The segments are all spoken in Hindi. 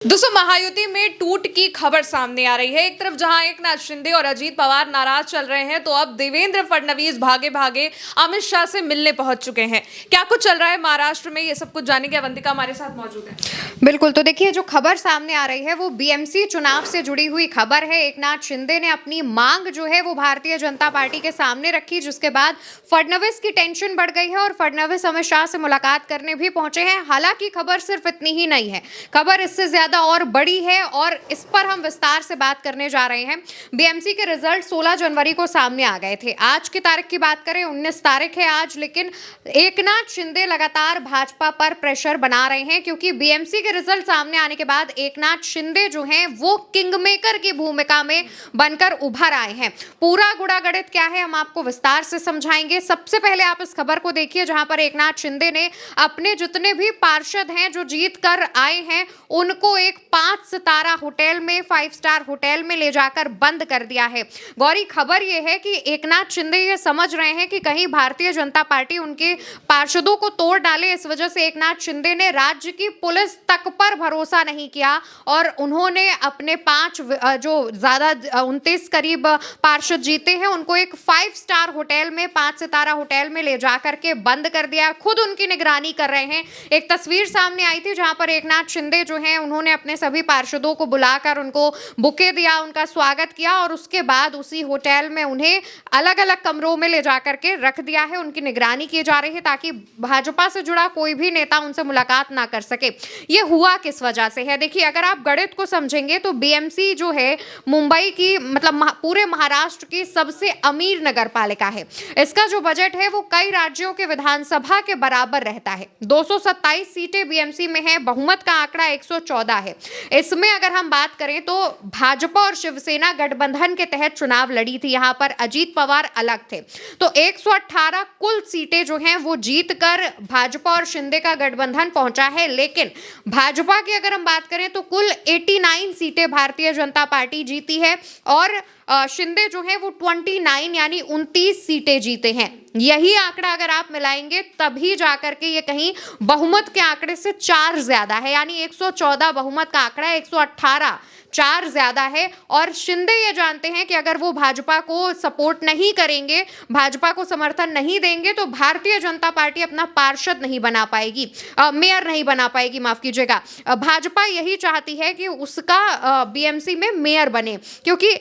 दोस्तों, महायुति में टूट की खबर सामने आ रही है। एक तरफ जहां एकनाथ शिंदे और अजीत पवार नाराज चल रहे हैं, तो अब देवेंद्र फडणवीस भागे भागे अमित शाह से मिलने पहुंच चुके हैं। क्या कुछ चल रहा है महाराष्ट्र में, ये सब कुछ जानेंगे। अवंतिका हमारे साथ मौजूद है। बिल्कुल, तो देखिए, जो खबर सामने आ रही है वो बीएमसी चुनाव से जुड़ी हुई खबर है। एकनाथ शिंदे ने अपनी मांग जो है वो भारतीय जनता पार्टी के सामने रखी, जिसके बाद फडणवीस की टेंशन बढ़ गई है और फडणवीस अमित शाह से मुलाकात करने भी पहुंचे हैं। हालांकि खबर सिर्फ इतनी ही नहीं है, खबर इससे ज्यादा और बड़ी है और इस पर हम विस्तार से बात करने जा रहे हैं। बीएमसी के रिजल्ट 16 जनवरी को सामने आ गए थे। आज की तारीख की बात करें, 19 तारीख है आज, लेकिन एकनाथ शिंदे लगातार भाजपा पर प्रेशर बना रहे हैं, क्योंकि बीएमसी के रिजल्ट सामने आने के बाद एकनाथ शिंदे जो हैं वो किंग मेकर की भूमिका में बनकर उभर आए हैं। पूरा गुड़ा गणित क्या है, हम आपको विस्तार से समझाएंगे। सबसे पहले आप इस खबर को देखिए, जहां पर एकनाथ शिंदे ने अपने जितने भी पार्षद हैं जो जीत कर आए हैं उनको एक 5 सितारा होटल में, 5 स्टार होटल में ले जाकर बंद कर दिया है। गौरी, खबर यह है कि एकनाथ शिंदे ये समझ रहे हैं कि कहीं भारतीय जनता पार्टी उनके पार्षदों को तोड़ डाले। इस वजह से एकनाथ शिंदे ने राज्य की पुलिस तक पर भरोसा नहीं किया और उन्होंने अपने 5 जो ज्यादा 29 करीब पार्षद जीते हैं उनको एक 5 स्टार होटल में, 5 सितारा होटल में ले जाकर के बंद कर दिया। खुद उनकी निगरानी कर रहे हैं। एक तस्वीर सामने आई थी जहां पर एकनाथ शिंदे जो हैं उन्होंने अपने सभी पार्षदों को बुलाकर उनको बुके दिया, उनका स्वागत किया और उसके बाद उसी होटल में उन्हें अलग अलग कमरों में ले जाकर के रख दिया है। उनकी निगरानी की जा रही है ताकि भाजपा से जुड़ा कोई भी नेता उनसे मुलाकात ना कर सके। ये हुआ किस वजह से है? देखिए, अगर आप गणित को समझेंगे तो बीएमसी जो है मुंबई की, मतलब पूरे महाराष्ट्र की सबसे अमीर नगर पालिका है। इसका जो बजट है वो कई राज्यों के विधानसभा के बराबर रहता है। 227 सीटें बीएमसी में है। बहुमत का आंकड़ा 114 है। इसमें अगर हम बात करें तो भाजपा और शिवसेना गठबंधन के तहत चुनाव लड़ी थी। यहां पर अजीत पवार अलग थे। तो 118 कुल सीटें जो हैं वो जीतकर भाजपा और शिंदे का गठबंधन पहुंचा है। लेकिन भाजपा की अगर हम बात करें तो कुल 89 सीटें भारतीय जनता पार्टी जीती है और शिंदे जो है वो 29 यानी 29 सीटें जीते हैं। यही आंकड़ा अगर आप मिलाएंगे तभी जाकर के ये कहीं बहुमत के आंकड़े से 4 ज्यादा है, यानी 114 बहुमत का आंकड़ा है, 118 4 ज्यादा है। और शिंदे ये जानते हैं कि अगर वो भाजपा को सपोर्ट नहीं करेंगे, भाजपा को समर्थन नहीं देंगे, तो भारतीय जनता पार्टी अपना पार्षद नहीं बना पाएगी, मेयर नहीं बना पाएगी, माफ कीजिएगा। भाजपा यही चाहती है कि उसका बीएमसी में मेयर बने, क्योंकि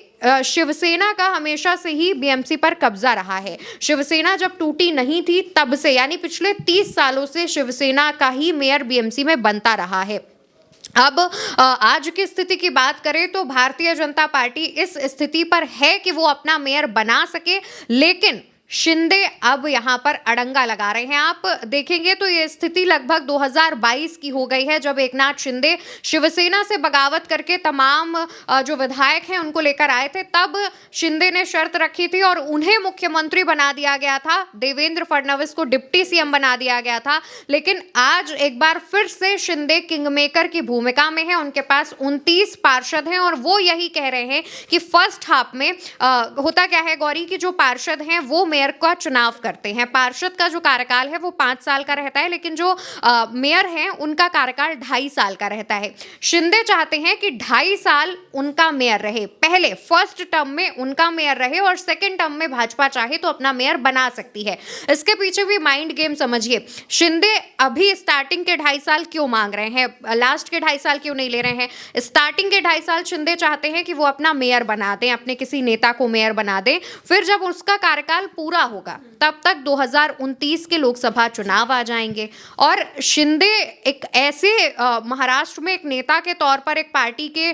शिवसेना का हमेशा से ही बीएमसी पर कब्जा रहा है। शिवसेना जब टूटी नहीं थी तब से, यानी पिछले 30 सालों से शिवसेना का ही मेयर बीएमसी में बनता रहा है। अब आज की स्थिति की बात करें तो भारतीय जनता पार्टी इस स्थिति पर है कि वो अपना मेयर बना सके, लेकिन शिंदे अब यहां पर अड़ंगा लगा रहे हैं। आप देखेंगे तो ये स्थिति लगभग 2022 की हो गई है, जब एकनाथ शिंदे शिवसेना से बगावत करके तमाम जो विधायक हैं उनको लेकर आए थे। तब शिंदे ने शर्त रखी थी और उन्हें मुख्यमंत्री बना दिया गया था, देवेंद्र फडणवीस को डिप्टी सीएम बना दिया गया था। लेकिन आज एक बार फिर से शिंदे किंगमेकर की भूमिका में है। उनके पास 29 पार्षद हैं और वो यही कह रहे हैं कि फर्स्ट हाफ में होता क्या है गौरी, की जो पार्षद हैं वो मेयर का चुनाव करते हैं। पार्षद का जो कार्यकाल है वो 5 साल का रहता है, लेकिन जो मेयर हैं उनका कार्यकाल 2.5 साल का रहता है। शिंदे चाहते हैं कि 2.5 साल उनका मेयर रहे, पहले फर्स्ट टर्म में उनका मेयर रहे और सेकंड टर्म में भाजपा चाहे तो अपना मेयर बना सकती है। इसके पीछे भी माइंड गेम समझिए। शिंदे अभी स्टार्टिंग के 2.5 साल क्यों मांग रहे हैं, लास्ट के 2.5 साल क्यों नहीं ले रहे हैं? स्टार्टिंग के 2.5 साल शिंदे चाहते हैं कि वो अपना मेयर बना दें, अपने किसी नेता को मेयर बना दें। फिर जब उसका कार्यकाल पूरा होगा तब तक 2029 के लोकसभा चुनाव आ जाएंगे और शिंदे एक ऐसे महाराष्ट्र में एक नेता के तौर पर, एक पार्टी के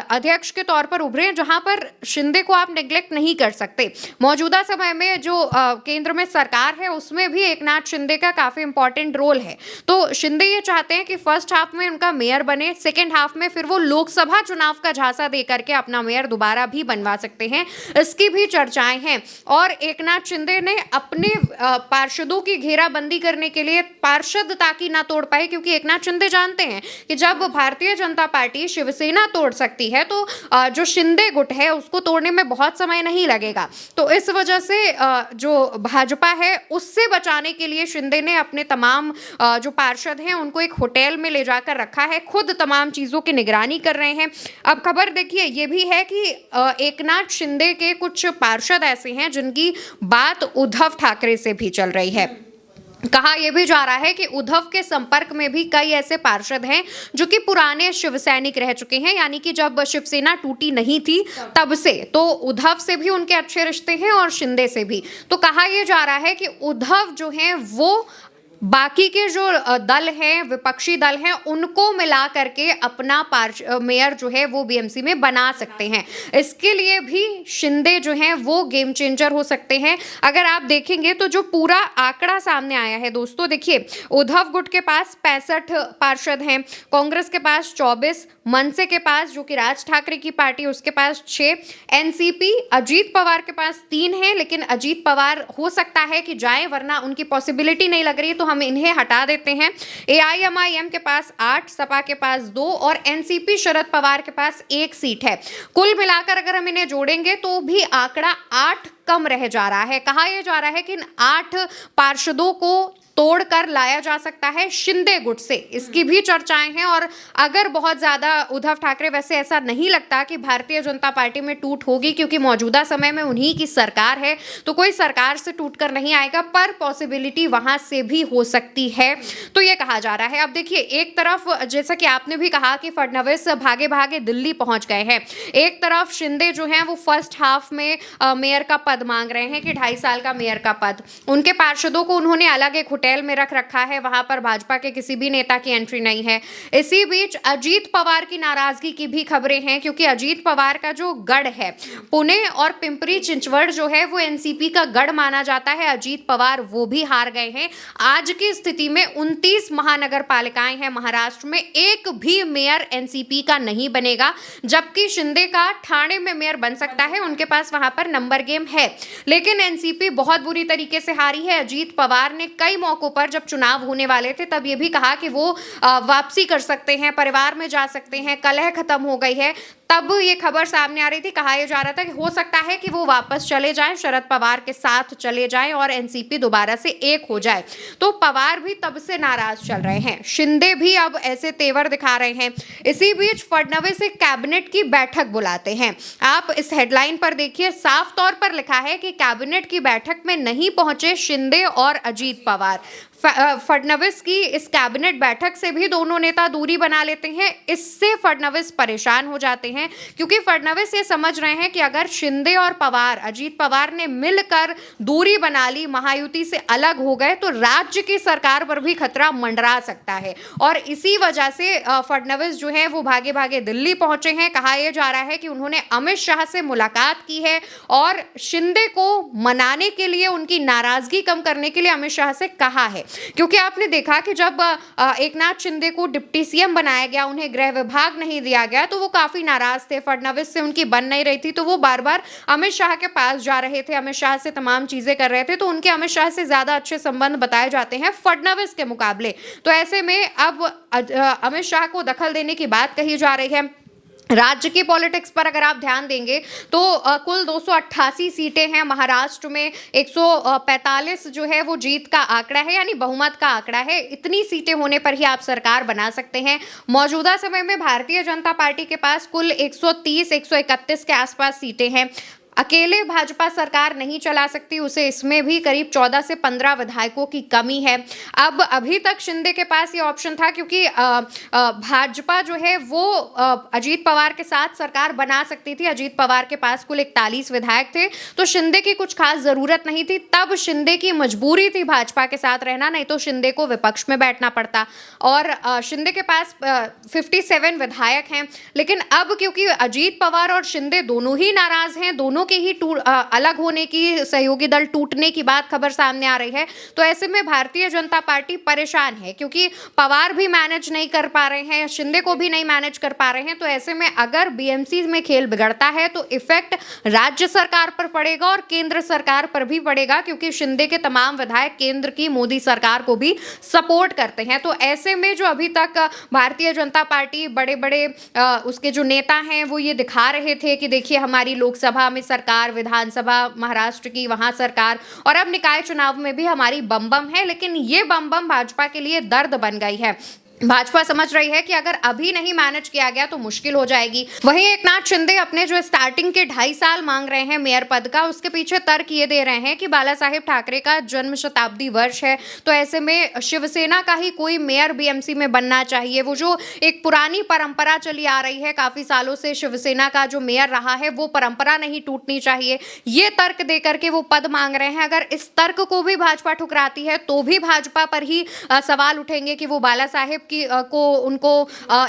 अध्यक्ष के तौर पर उभरे जहां पर शिंदे को आप नेग्लेक्ट नहीं कर सकते। मौजूदा समय में जो केंद्र में सरकार है उसमें भी एकनाथ शिंदे का काफी इंपॉर्टेंट रोल है। तो शिंदे ये चाहते हैं कि फर्स्ट हाफ में उनका मेयर बने, सेकेंड हाफ में फिर वो लोकसभा चुनाव का झांसा देकर के अपना मेयर दोबारा भी बनवा सकते हैं। इसकी भी चर्चाएं हैं और एकनाथ शिंदे ने अपने पार्षदों की घेराबंदी करने के लिए पार्षद ताकि ना तोड़ पाए, क्योंकि एकनाथ शिंदे जानते हैं कि जब भारतीय जनता पार्टी शिवसेना तोड़ सकती है तो जो शिंदे गुट है उसको तोड़ने में बहुत समय नहीं लगेगा। तो इस वजह से जो भाजपा है उससे बचाने के लिए शिंदे ने अपने तमाम जो पार्षद हैं उनको एक होटल में ले जाकर रखा है, खुद तमाम चीज़ों की निगरानी कर रहे हैं। अब खबर देखिए ये भी है कि एकनाथ शिंदे के कुछ पार्षद ऐसे हैं जिनकी बात उद्धव ठाकरे से भी चल रही है। कहा यह भी जा रहा है कि उद्धव के संपर्क में भी कई ऐसे पार्षद हैं जो कि पुराने शिव सैनिक रह चुके हैं, यानी कि जब शिवसेना टूटी नहीं थी तब से, तो उद्धव से भी उनके अच्छे रिश्ते हैं और शिंदे से भी। तो कहा यह जा रहा है कि उद्धव जो हैं वो बाकी के जो दल हैं, विपक्षी दल हैं, उनको मिला करके अपना मेयर जो है वो बीएमसी में बना सकते हैं। इसके लिए भी शिंदे जो हैं वो गेम चेंजर हो सकते हैं। अगर आप देखेंगे तो जो पूरा आंकड़ा सामने आया है दोस्तों, देखिए उद्धव गुट के पास 65 पार्षद हैं, कांग्रेस के पास 24, मनसे के पास जो कि राज ठाकरे की पार्टी उसके पास 6, एनसीपी अजीत पवार के पास 3 है, लेकिन अजीत पवार हो सकता है कि जाए वरना उनकी पॉसिबिलिटी नहीं लग रही, तो हम इन्हें हटा देते हैं। एआईएमआईएम के पास 8, सपा के पास 2 और एनसीपी शरद पवार के पास 1 सीट है। कुल मिलाकर अगर हम इन्हें जोड़ेंगे तो भी आंकड़ा 8 कम रह जा रहा है। कहा यह जा रहा है कि इन 8 पार्षदों को तोड़कर लाया जा सकता है शिंदे गुट से, इसकी भी चर्चाएं हैं। और अगर बहुत ज्यादा उद्धव ठाकरे, वैसे ऐसा नहीं लगता कि भारतीय जनता पार्टी में टूट होगी, क्योंकि मौजूदा समय में उन्हीं की सरकार है, तो कोई सरकार से टूटकर नहीं आएगा, पर पॉसिबिलिटी वहां से भी हो सकती है, तो ये कहा जा रहा है। अब देखिए एक तरफ जैसा कि आपने भी कहा कि फडणवीस भागे भागे दिल्ली पहुंच गए हैं, एक तरफ शिंदे जो हैं वो फर्स्ट हाफ में मेयर का पद मांग रहे हैं कि 2.5 साल का मेयर का पद। उनके पार्षदों को उन्होंने अलग एक होटल में रख रखा है, वहां पर भाजपा के किसी भी नेता की एंट्री नहीं है। इसी बीच अजीत पवार की नाराजगी की भी खबरें हैं, क्योंकि अजीत पवार का जो गढ़ है पुणे और पिंपरी चिंचवड़ जो है वो एनसीपी का गढ़ माना जाता है। अजीत पवार वो भी हार गए हैं। आज की स्थिति में 29 महानगर पालिकाएं हैं महाराष्ट्र में, एक भी मेयर एनसीपी का नहीं बनेगा, जबकि शिंदे का ठाणे में मेयर बन सकता है, उनके पास वहां पर नंबर गेम है। लेकिन एनसीपी बहुत बुरी तरीके से हारी है। अजीत पवार ने कई मौकों पर जब चुनाव होने वाले थे तब ये भी कहा कि वो वापसी कर सकते हैं, परिवार में जा सकते हैं, कलह खत्म हो गई है, तब ये खबर सामने आ रही थी। कहा यह जा रहा था कि हो सकता है कि वो वापस चले जाएं, शरद पवार के साथ चले जाएं और एनसीपी दोबारा से एक हो जाए। तो पवार भी तब से नाराज चल रहे हैं, शिंदे भी अब ऐसे तेवर दिखा रहे हैं। इसी बीच फडणवीस एक कैबिनेट की बैठक बुलाते हैं। आप इस हेडलाइन पर देखिए, साफ तौर पर लिखा है कि कैबिनेट की बैठक में नहीं पहुंचे शिंदे और अजीत पवार। फडणवीस की इस कैबिनेट बैठक से भी दोनों नेता दूरी बना लेते हैं। इससे फडणवीस परेशान हो जाते हैं, क्योंकि फडणवीस ये समझ रहे हैं कि अगर शिंदे और पवार, अजीत पवार ने मिलकर दूरी बना ली, महायुति से अलग हो गए, तो राज्य की सरकार पर भी खतरा मंडरा सकता है। और इसी वजह से फडणवीस जो है वो भागे भागे दिल्ली पहुंचे हैं। कहा यह जा रहा है कि उन्होंने अमित शाह से मुलाकात की है और शिंदे को मनाने के लिए, उनकी नाराजगी कम करने के लिए अमित शाह से कहा है। क्योंकि आपने देखा कि जब एकनाथ शिंदे को डिप्टी सीएम बनाया गया, उन्हें गृह विभाग नहीं दिया गया, तो वो काफी नाराज थे, फडणवीस से उनकी बन नहीं रही थी, तो वो बार बार अमित शाह के पास जा रहे थे, अमित शाह से तमाम चीजें कर रहे थे। तो उनके अमित शाह से ज्यादा अच्छे संबंध बताए जाते हैं फडणवीस के मुकाबले। तो ऐसे में अब अमित शाह को दखल देने की बात कही जा रही है। राज्य की पॉलिटिक्स पर अगर आप ध्यान देंगे तो कुल 288 सीटें हैं महाराष्ट्र में, 145 जो है वो जीत का आंकड़ा है, यानी बहुमत का आंकड़ा है। इतनी सीटें होने पर ही आप सरकार बना सकते हैं। मौजूदा समय में भारतीय जनता पार्टी के पास कुल 130-131 के आसपास सीटें हैं। अकेले भाजपा सरकार नहीं चला सकती, उसे इसमें भी करीब 14 से 15 विधायकों की कमी है। अब अभी तक शिंदे के पास ये ऑप्शन था, क्योंकि भाजपा जो है वो अजीत पवार के साथ सरकार बना सकती थी। अजीत पवार के पास कुल 41 विधायक थे, तो शिंदे की कुछ खास जरूरत नहीं थी। तब शिंदे की मजबूरी थी भाजपा के साथ रहना, नहीं तो शिंदे को विपक्ष में बैठना पड़ता। और शिंदे के पास 57 विधायक हैं। लेकिन अब क्योंकि अजीत पवार और शिंदे दोनों ही नाराज हैं, दोनों के ही अलग होने की, सहयोगी दल टूटने की बात खबर सामने आ रही है। तो ऐसे में भारतीय जनता पार्टी परेशान है, क्योंकि पवार भी मैनेज नहीं कर पा रहे हैं, शिंदे को भी नहीं मैनेज कर पा रहे हैं। तो ऐसे में अगर बीएमसी में खेल बिगड़ता है तो इफेक्ट राज्य सरकार पर पड़ेगा और केंद्र सरकार पर भी पड़ेगा, क्योंकि शिंदे के तमाम विधायक केंद्र की मोदी सरकार को भी सपोर्ट करते हैं। तो ऐसे में जो अभी तक भारतीय जनता पार्टी बड़े बड़े उसके जो नेता हैं वो ये दिखा रहे थे कि देखिए हमारी लोकसभा में सरकार, विधानसभा महाराष्ट्र की वहां सरकार, और अब निकाय चुनाव में भी हमारी बम बम है, लेकिन ये बम बम भाजपा के लिए दर्द बन गई है। भाजपा समझ रही है कि अगर अभी नहीं मैनेज किया गया तो मुश्किल हो जाएगी। वहीं एकनाथ शिंदे अपने जो स्टार्टिंग के 2.5 साल मांग रहे हैं मेयर पद का, उसके पीछे तर्क ये दे रहे हैं कि बाला साहेब ठाकरे का जन्म शताब्दी वर्ष है, तो ऐसे में शिवसेना का ही कोई मेयर बीएमसी में बनना चाहिए। वो जो एक पुरानी परंपरा चली आ रही है, काफी सालों से शिवसेना का जो मेयर रहा है, वो परंपरा नहीं टूटनी चाहिए, ये तर्क दे करके वो पद मांग रहे हैं। अगर इस तर्क को भी भाजपा ठुकराती है तो भी भाजपा पर ही सवाल उठेंगे कि वो बाला साहेब को उनको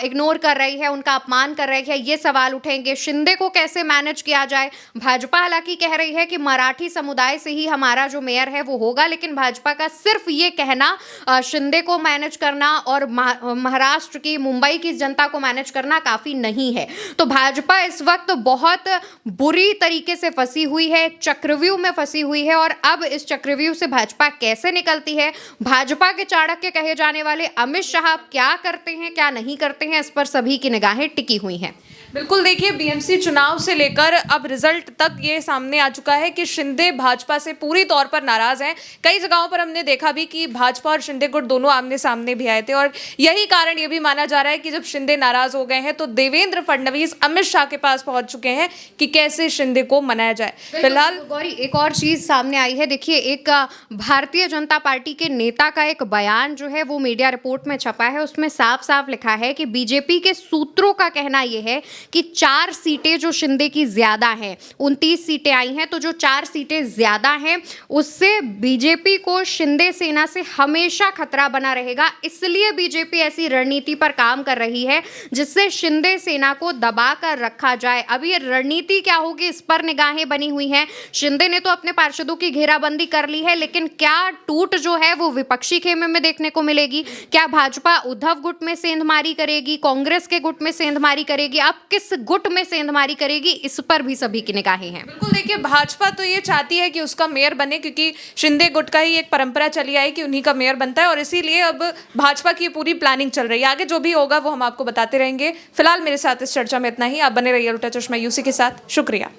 इग्नोर कर रही है, उनका अपमान कर रही है, ये सवाल उठेंगे। शिंदे को कैसे मैनेज किया जाए? भाजपा हालांकि कह रही है कि मराठी समुदाय से ही हमारा जो मेयर है वो होगा, लेकिन भाजपा का सिर्फ ये कहना शिंदे को मैनेज करना और महाराष्ट्र की, मुंबई की जनता को मैनेज करना काफी नहीं है। तो भाजपा इस वक्त बहुत बुरी तरीके से फंसी हुई है, चक्रव्यूह में फंसी हुई है, और अब इस चक्रव्यूह से भाजपा कैसे निकलती है? भाजपा के चाणक्य कहे जाने वाले अमित शाह क्या करते हैं, क्या नहीं करते हैं, इस पर सभी की निगाहें टिकी हुई हैं। बिल्कुल, देखिए बीएमसी चुनाव से लेकर अब रिजल्ट तक ये सामने आ चुका है कि शिंदे भाजपा से पूरी तौर पर नाराज हैं। कई जगहों पर हमने देखा भी कि भाजपा और शिंदे गुट दोनों आमने सामने भी आए थे, और यही कारण ये भी माना जा रहा है कि जब शिंदे नाराज हो गए हैं तो देवेंद्र फडणवीस अमित शाह के पास पहुंच चुके हैं कि कैसे शिंदे को मनाया जाए। फिलहाल गौरी, एक और चीज सामने आई है। देखिए, एक भारतीय जनता पार्टी के नेता का एक बयान जो है वो मीडिया रिपोर्ट में छपा है, उसमें साफ साफ लिखा है कि बीजेपी के सूत्रों का कहना यह है कि 4 सीटें जो शिंदे की ज्यादा हैं, 29 सीटें आई हैं, तो जो 4 सीटें ज्यादा हैं उससे बीजेपी को शिंदे सेना से हमेशा खतरा बना रहेगा। इसलिए बीजेपी ऐसी रणनीति पर काम कर रही है जिससे शिंदे सेना को दबा कर रखा जाए। अब ये रणनीति क्या होगी, इस पर निगाहें बनी हुई हैं। शिंदे ने तो अपने पार्षदों की घेराबंदी कर ली है, लेकिन क्या टूट जो है वो विपक्षी खेमे में देखने को मिलेगी? क्या भाजपा उद्धव गुट में सेंधमारी करेगी, कांग्रेस के गुट में सेंधमारी करेगी? अब किस गुट में सेंधमारी करेगी, इस पर भी सभी की निगाहें हैं। बिल्कुल, देखिए भाजपा तो ये चाहती है कि उसका मेयर बने, क्योंकि शिंदे गुट का ही एक परंपरा चली आई कि उन्हीं का मेयर बनता है, और इसीलिए अब भाजपा की पूरी प्लानिंग चल रही है। आगे जो भी होगा वो हम आपको बताते रहेंगे। फिलहाल मेरे साथ इस चर्चा में इतना ही। आप बने रहिए उल्टा चश्मा यूसी के साथ। शुक्रिया।